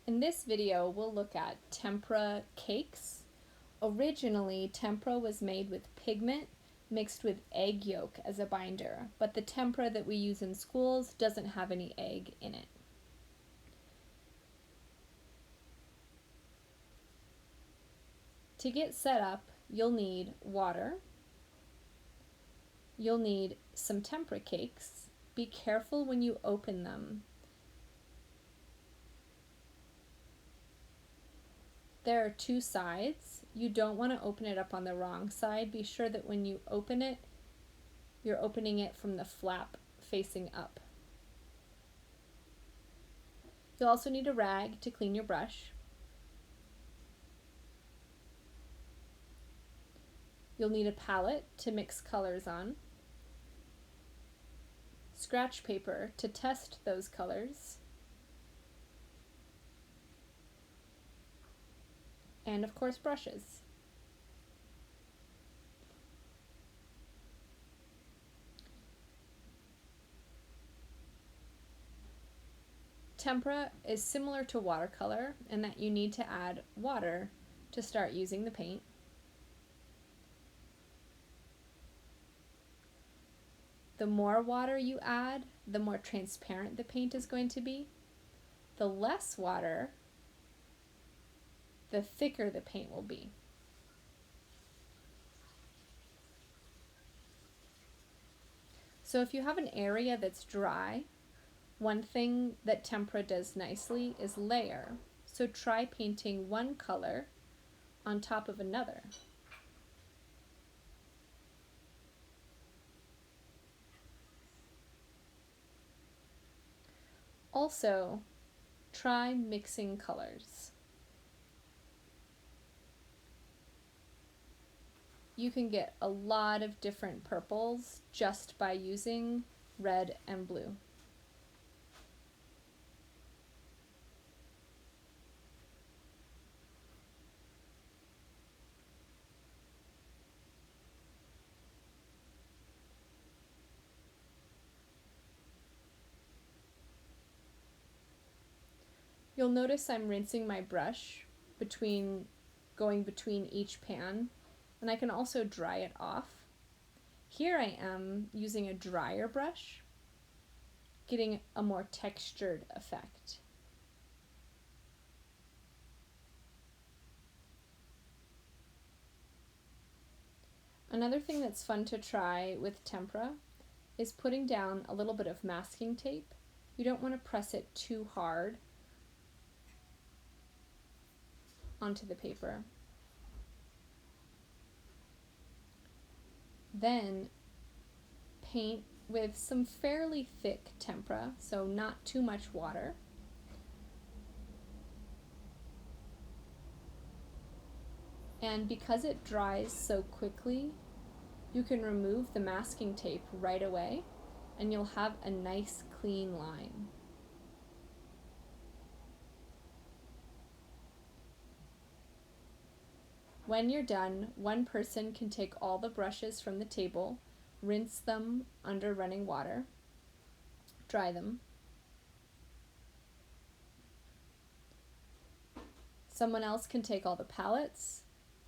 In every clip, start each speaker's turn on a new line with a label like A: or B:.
A: In this video, we'll look at tempera cakes. Originally, tempera was made with pigment mixed with egg yolk as a binder, but the tempera that we use in schools doesn't have any egg in it. To get set up, you'll need water. You'll need some tempera cakes. Be careful when you open them. There are two sides. You don't want to open it up on the wrong side. Be sure that when you open it, you're opening it from the flap facing up. You'll also need a rag to clean your brush. You'll need a palette to mix colors on, scratch paper to test those colors, and of course brushes. Tempera is similar to watercolor in that you need to add water to start using the paint. The more water you add, the more transparent the paint is going to be. The less water, the thicker the paint will be. So if you have an area that's dry, one thing that tempera does nicely is layer. So try painting one color on top of another. Also, try mixing colors. You can get a lot of different purples just by using red and blue. You'll notice I'm rinsing my brush going between each pan, and I can also dry it off. Here I am using a drier brush, getting a more textured effect. Another thing that's fun to try with tempera is putting down a little bit of masking tape. You don't want to press it too hard onto the paper. Then paint with some fairly thick tempera, so not too much water. And because it dries so quickly, you can remove the masking tape right away and you'll have a nice clean line. When you're done, one person can take all the brushes from the table, rinse them under running water, dry them. Someone else can take all the palettes,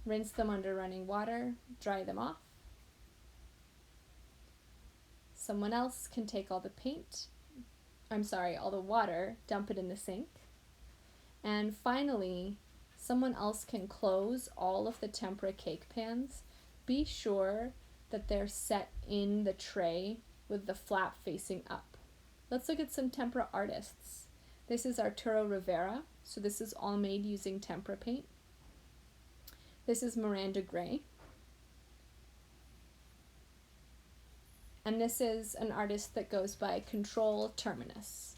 A: rinse them under running water, dry them off. Someone else can take all the all the water, dump it in the sink. And finally, someone else can close all of the tempera cake pans. Be sure that they're set in the tray with the flap facing up. Let's look at some tempera artists. This is Arturo Rivera, so this is all made using tempera paint. This is Miranda Gray. And this is an artist that goes by Control Terminus.